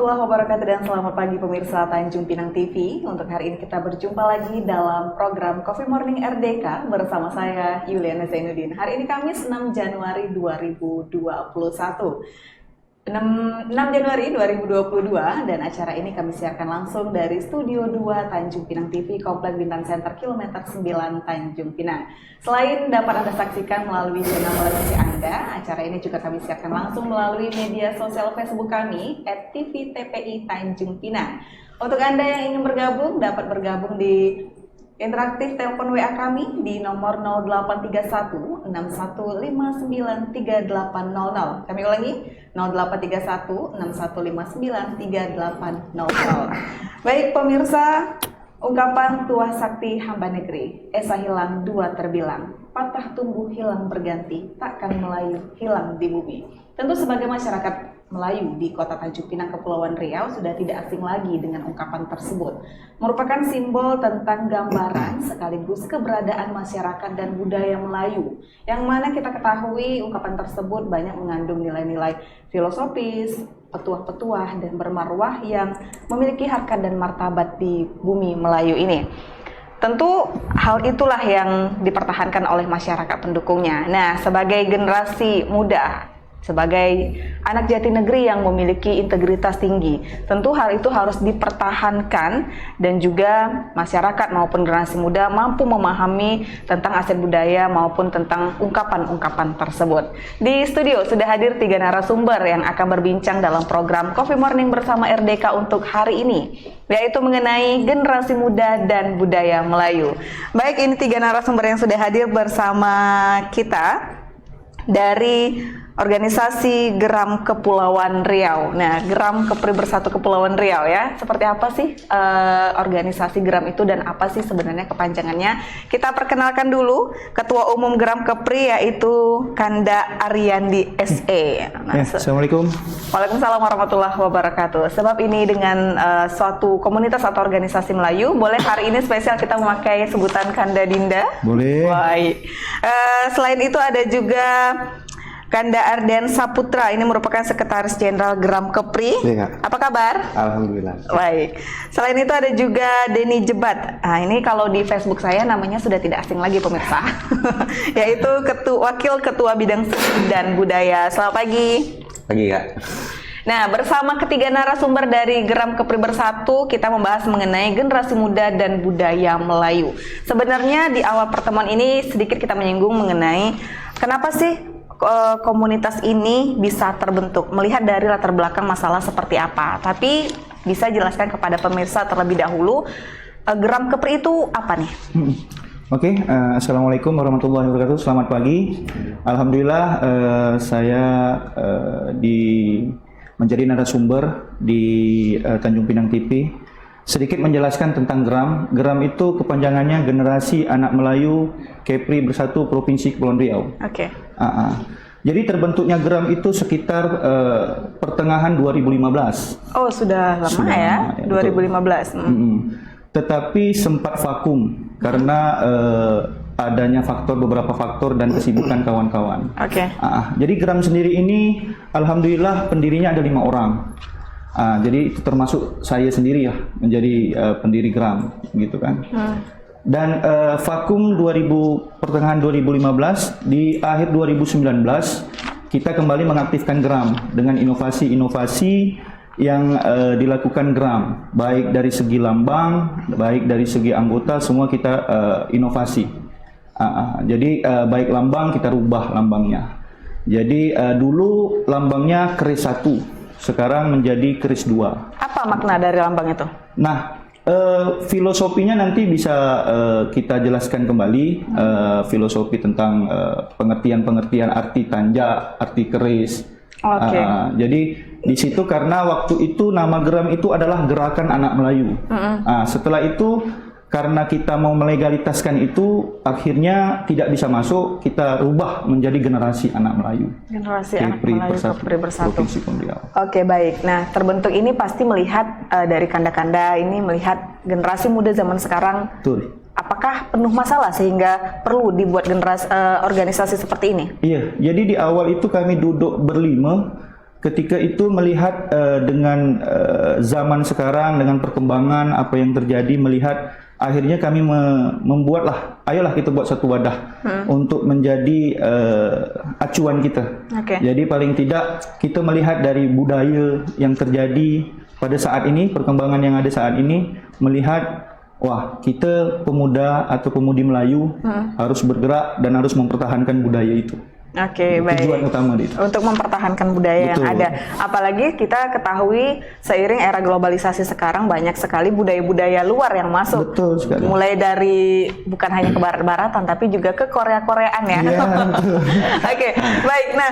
warahmatullahi wabarakatuh dan selamat pagi pemirsa Tanjung Pinang TV. Untuk hari ini kita berjumpa lagi dalam program Coffee Morning RDK bersama saya Yuliana Zainuddin. Hari ini Kamis 6 Januari 2021. 6 Januari 2022 dan acara ini kami siarkan langsung dari Studio 2 Tanjung Pinang TV Komplek Bintang Center Kilometer 9 Tanjung Pinang. Selain dapat Anda saksikan melalui channel televisi Anda, acara ini juga kami siarkan langsung melalui media sosial Facebook kami @tvtpi Tanjung Pinang. Untuk Anda yang ingin bergabung, dapat bergabung di interaktif telepon WA kami di nomor 0831 6159 3800. Kami ulangi 0831 6159 3800. Baik pemirsa, ungkapan Tuah Sakti Hamba Negeri, esa hilang dua terbilang, patah tumbuh hilang berganti, takkan Melayu hilang di bumi. Tentu sebagai masyarakat Melayu di Kota Tanjung Pinang, Kepulauan Riau sudah tidak asing lagi dengan ungkapan tersebut. Merupakan simbol tentang gambaran sekaligus keberadaan masyarakat dan budaya Melayu. Yang mana kita ketahui ungkapan tersebut banyak mengandung nilai-nilai filosofis, petuah-petuah dan bermarwah yang memiliki harkat dan martabat di bumi Melayu ini. Tentu hal itulah yang dipertahankan oleh masyarakat pendukungnya. Nah, sebagai generasi muda, sebagai anak jati negeri yang memiliki integritas tinggi, tentu hal itu harus dipertahankan dan juga masyarakat maupun generasi muda mampu memahami tentang aset budaya maupun tentang ungkapan-ungkapan tersebut. Di studio sudah hadir 3 narasumber yang akan berbincang dalam program Coffee Morning bersama RDK untuk hari ini, yaitu mengenai generasi muda dan budaya Melayu. Baik, ini 3 narasumber yang sudah hadir bersama kita dari organisasi Geram Kepulauan Riau. Nah, Geram Kepri Bersatu Kepulauan Riau ya. Seperti apa sih organisasi Geram itu dan apa sih sebenarnya kepanjangannya? Kita perkenalkan dulu Ketua Umum Geram Kepri yaitu Kanda Ariandi SE. Nah, Assalamualaikum. Waalaikumsalam warahmatullahi wabarakatuh. Sebab ini dengan suatu komunitas atau organisasi Melayu, boleh hari ini spesial kita memakai sebutan Kanda Dinda? Boleh. Baik. Selain itu ada juga Kanda Arden Saputra, ini merupakan Sekretaris Jenderal Geram Kepri. Ya, apa kabar? Alhamdulillah. Baik. Selain itu ada juga Denny Jebat. Nah, ini kalau di Facebook saya namanya sudah tidak asing lagi pemirsa, yaitu Wakil Ketua Bidang Seni dan Budaya. Selamat pagi. Pagi Kak. Nah, bersama ketiga narasumber dari Geram Kepri Bersatu, kita membahas mengenai generasi muda dan budaya Melayu. Sebenarnya di awal pertemuan ini sedikit kita menyinggung mengenai kenapa sih komunitas ini bisa terbentuk, melihat dari latar belakang masalah seperti apa. Tapi bisa jelaskan kepada pemirsa terlebih dahulu, Geram Kepri itu apa nih? Oke, Assalamualaikum warahmatullahi wabarakatuh. Selamat pagi. Alhamdulillah saya menjadi narasumber di Tanjung Pinang TV. Sedikit menjelaskan tentang Geram. Geram itu kepanjangannya Generasi Anak Melayu Kepri Bersatu Provinsi Kepulauan Riau. Oke. Jadi terbentuknya Geram itu sekitar pertengahan 2015. Oh, sudah lama ya, 2015. Tetapi sempat vakum karena adanya beberapa faktor dan kesibukan kawan-kawan. Oke. Jadi Geram sendiri ini, alhamdulillah pendirinya ada 5 orang. Jadi itu termasuk saya sendiri ya menjadi pendiri Geram, gitu kan. Dan vakum pertengahan 2015, di akhir 2019 kita kembali mengaktifkan Geram dengan inovasi-inovasi yang dilakukan Geram, baik dari segi lambang, baik dari segi anggota, semua kita inovasi. Jadi baik lambang kita rubah lambangnya. Jadi dulu lambangnya keris 1, sekarang menjadi keris 2. Apa makna dari lambang itu? Nah, filosofinya nanti bisa kita jelaskan kembali, filosofi tentang pengertian-pengertian arti tanja, arti keris. Jadi di situ karena waktu itu nama Geram itu adalah Gerakan Anak Melayu. Setelah itu karena kita mau melegalitaskan itu, akhirnya tidak bisa masuk, kita rubah menjadi Generasi Anak Melayu. Generasi Anak Melayu Kepri Bersatu. Oke, baik. Nah, terbentuk ini pasti melihat dari kanda-kanda ini melihat generasi muda zaman sekarang. Betul. Apakah penuh masalah sehingga perlu dibuat organisasi seperti ini? Iya, jadi di awal itu kami duduk berlima, ketika itu melihat dengan zaman sekarang, dengan perkembangan apa yang terjadi, melihat akhirnya kami membuatlah, ayolah kita buat satu wadah untuk menjadi acuan kita. Jadi paling tidak kita melihat dari budaya yang terjadi pada saat ini, perkembangan yang ada saat ini, melihat wah, kita pemuda atau pemudi Melayu harus bergerak dan harus mempertahankan budaya itu. Baik. Tujuan utama itu. Untuk mempertahankan budaya yang ada. Apalagi kita ketahui seiring era globalisasi sekarang banyak sekali budaya-budaya luar yang masuk. Betul sekali. Mulai dari bukan hanya ke barat-baratan tapi juga ke Korea-Koreaan ya. Baik. Nah,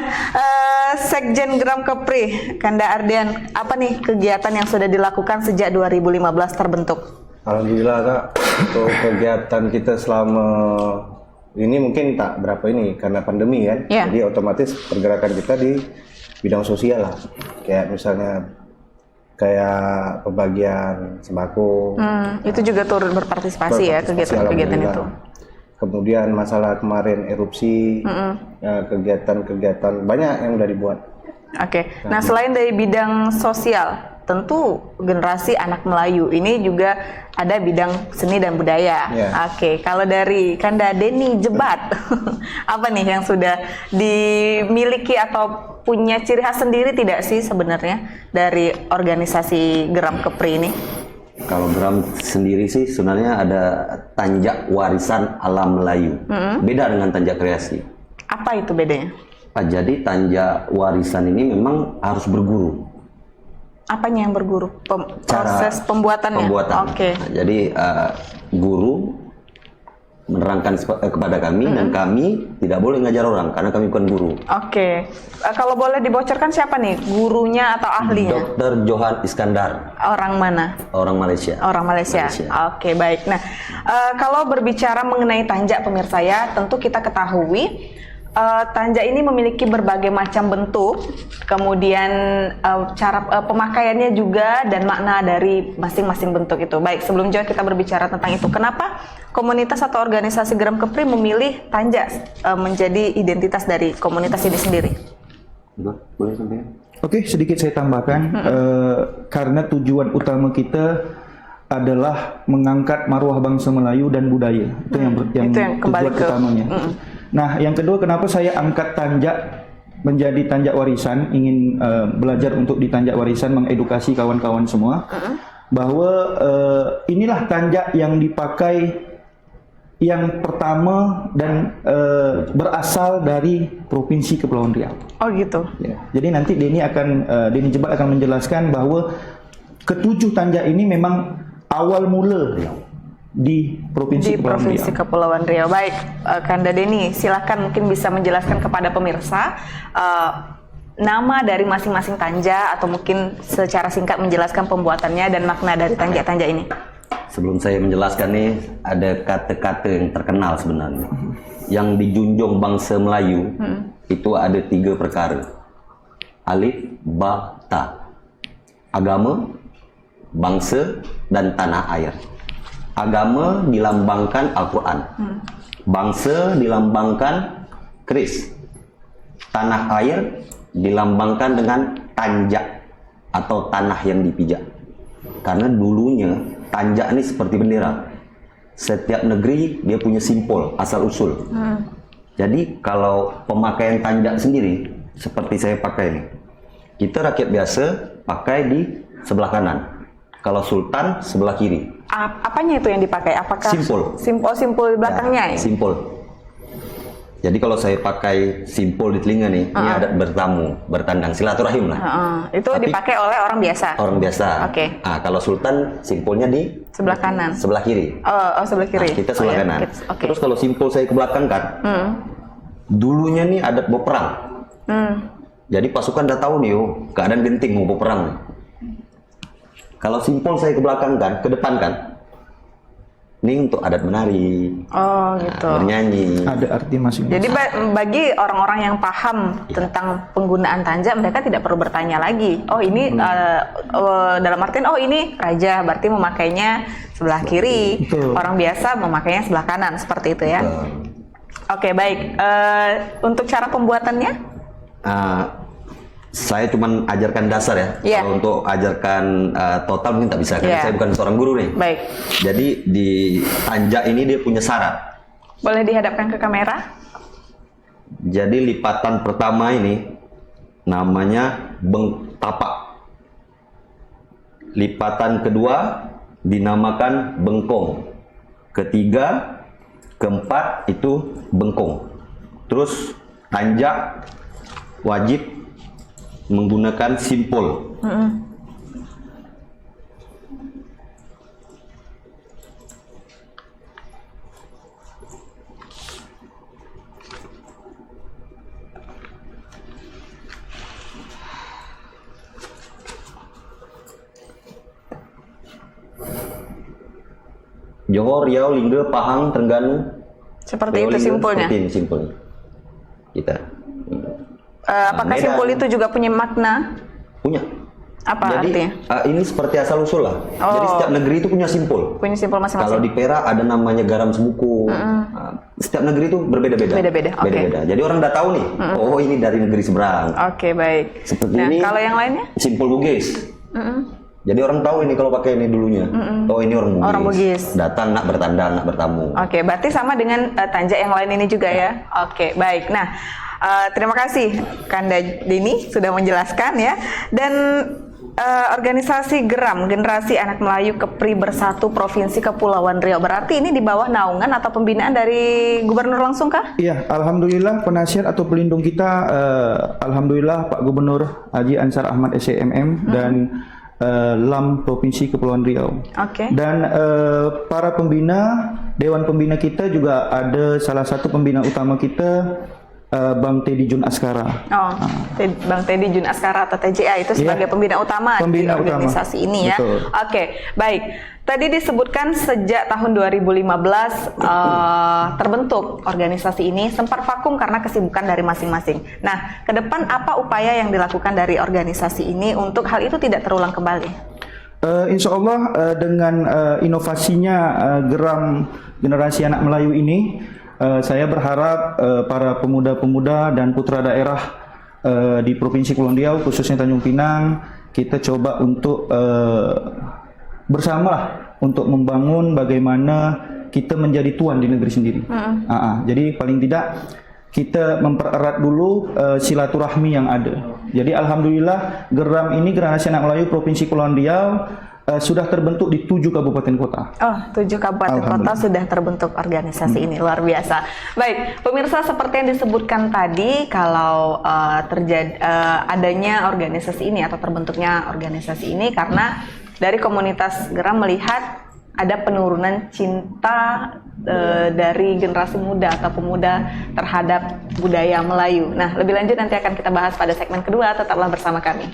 Sekjen Gram Kepri, Kanda Ardian, apa nih kegiatan yang sudah dilakukan sejak 2015 terbentuk? Alhamdulillah Kak, untuk kegiatan kita selama ini mungkin tak berapa ini karena pandemi kan, jadi otomatis pergerakan kita di bidang sosial lah, kayak misalnya kayak pembagian sembako. Itu juga turut berpartisipasi ya kegiatan-kegiatan itu. Kemudian masalah kemarin erupsi, kegiatan-kegiatan banyak yang udah dibuat. Nah selain dari bidang sosial, tentu generasi anak Melayu ini juga ada bidang seni dan budaya. Kalau dari Kanda Deni Jebat, apa nih yang sudah dimiliki atau punya ciri khas sendiri tidak sih sebenarnya dari organisasi Gram Kepri ini? Kalau Gram sendiri sih sebenarnya ada tanjak warisan alam Melayu. Beda dengan tanjak kreasi. Apa itu bedanya? Jadi tanjak warisan ini memang harus berguru. Apanya yang berguru? Proses pembuatannya? Pembuatan. Nah, jadi guru menerangkan kepada kami dan kami tidak boleh ngajar orang karena kami bukan guru. Kalau boleh dibocorkan siapa nih gurunya atau ahlinya? Dr. Johan Iskandar. Orang mana? Orang Malaysia. Orang Malaysia. Baik. Nah, kalau berbicara mengenai tanjak pemirsa ya, tentu kita ketahui tanjak ini memiliki berbagai macam bentuk, kemudian cara pemakaiannya juga dan makna dari masing-masing bentuk itu. Baik, sebelum jauh kita berbicara tentang itu, kenapa komunitas atau organisasi Gram Kepri memilih tanjak menjadi identitas dari komunitas ini sendiri? Boleh sampai? Sedikit saya tambahkan, karena tujuan utama kita adalah mengangkat marwah bangsa Melayu dan budaya. Itu yang tujuan utamanya. Nah, yang kedua, kenapa saya angkat tanjak menjadi tanjak warisan, ingin belajar untuk di tanjak warisan, mengedukasi kawan-kawan semua, bahwa inilah tanjak yang dipakai yang pertama dan berasal dari Provinsi Kepulauan Riau. Jadi nanti Deni Jebat akan menjelaskan bahwa ketujuh tanjak ini memang awal mula di Provinsi Kepulauan Riau. Baik, Kanda Deni, silakan mungkin bisa menjelaskan kepada pemirsa nama dari masing-masing tanjak atau mungkin secara singkat menjelaskan pembuatannya dan makna dari tanjak-tanjak ini. Sebelum saya menjelaskan nih, ada kata-kata yang terkenal sebenarnya. Yang dijunjung bangsa Melayu itu ada 3 perkara. Alif, Ba, Ta. Agama, bangsa, dan tanah air. Agama dilambangkan Al-Quran, bangsa dilambangkan keris, tanah air dilambangkan dengan tanjak atau tanah yang dipijak. Karena dulunya tanjak ini seperti bendera. Setiap negeri dia punya simbol asal usul. Jadi kalau pemakaian tanjak sendiri seperti saya pakai ini, kita rakyat biasa pakai di sebelah kanan. Kalau sultan sebelah kiri. Apanya itu yang dipakai? Apakah simpul di belakangnya? Simpul. Jadi kalau saya pakai simpul di telinga nih, ini ada bertamu, bertandang, silaturahim lah. Itu dipakai oleh orang biasa. Orang biasa. Kalau sultan simpulnya di sebelah kanan. Sebelah kiri. Sebelah kiri. Kita sebelah kanan. Terus kalau simpul saya ke belakang kan, dulunya nih adat bawa perang. Jadi pasukan udah tahu nih, keadaan genting mau bawa perang. Kalau simpul saya ke belakang kan, ke depan kan, ini untuk adat menari, bernyanyi. Ada arti masing-masing. Jadi bagi orang-orang yang paham tentang penggunaan tanjak, mereka tidak perlu bertanya lagi. Ini dalam artian, ini raja, berarti memakainya sebelah kiri. Orang biasa memakainya sebelah kanan, seperti itu ya. Baik. Untuk cara pembuatannya? Saya cuma ajarkan dasar ya. Iya. Kalau untuk ajarkan total mungkin tak bisa karena Iya. saya bukan seorang guru nih. Baik. Jadi di tanjak ini dia punya syarat. Boleh dihadapkan ke kamera? Jadi lipatan pertama ini namanya bengtapak. Lipatan kedua dinamakan bengkong. Ketiga, keempat itu bengkong. Terus tanjak wajib menggunakan simpul. Johor, Riau, Lingga, Pahang, Terengganu. Seperti Riau, itu Lingga, simpulnya. Seperti ini simpulnya. Kita Apakah Medan. simpul itu juga punya makna? punya. Apa Jadi artinya? ini seperti asal usul lah. Oh. Jadi setiap negeri itu punya simpul. Punya simpul Kalau masing-masing. di Perak ada namanya garam sebuku. Setiap negeri itu berbeda-beda. Beda-beda, oke. Beda-beda. Jadi orang udah tahu nih. Oh ini dari negeri seberang. Oke, baik. Seperti Nah, ini. kalau yang lainnya? Simpul Bugis. Jadi orang tahu ini kalau pakai ini dulunya. Oh ini orang Bugis. Orang Bugis. Datang nak bertanda, nak bertamu. Oke, berarti sama dengan tanjak yang lain ini juga ya. Oke, baik. Nah, terima kasih Kanda Dini sudah menjelaskan ya. Dan organisasi GERAM, Generasi Anak Melayu Kepri Bersatu Provinsi Kepulauan Riau, berarti ini di bawah naungan atau pembinaan dari gubernur langsung kah? Iya, alhamdulillah penasihat atau pelindung kita, alhamdulillah Pak Gubernur Haji Ansar Ahmad SMM dan LAM Provinsi Kepulauan Riau. Oke. Dan para pembina, Dewan Pembina kita juga ada salah satu pembina utama kita, Bang Teddy Jun Askara. Oh, Bang Teddy Jun Askara atau TJA itu sebagai Iya. pembina utama Pembina di organisasi utama. ini ya. Betul. Oke, baik. Tadi disebutkan sejak tahun 2015 terbentuk organisasi ini, sempat vakum karena kesibukan dari masing-masing. Nah, ke depan apa upaya yang dilakukan dari organisasi ini untuk hal itu tidak terulang kembali? Insya Allah dengan inovasinya GERAM Generasi Anak Melayu ini, saya berharap para pemuda-pemuda dan putra daerah di Provinsi Kepulauan Riau, khususnya Tanjung Pinang, kita coba untuk bersama untuk membangun bagaimana kita menjadi tuan di negeri sendiri. Jadi paling tidak kita mempererat dulu silaturahmi yang ada. Jadi alhamdulillah GERAM ini, Generasi Anak Melayu Provinsi Kepulauan Riau, sudah terbentuk di 7 kabupaten kota. Oh, 7 kabupaten kota sudah terbentuk organisasi ini, luar biasa. Baik, pemirsa, seperti yang disebutkan tadi, kalau terjadi adanya organisasi ini atau terbentuknya organisasi ini karena dari komunitas GERAM melihat ada penurunan cinta dari generasi muda atau pemuda terhadap budaya Melayu. Nah, lebih lanjut nanti akan kita bahas pada segmen kedua, tetaplah bersama kami.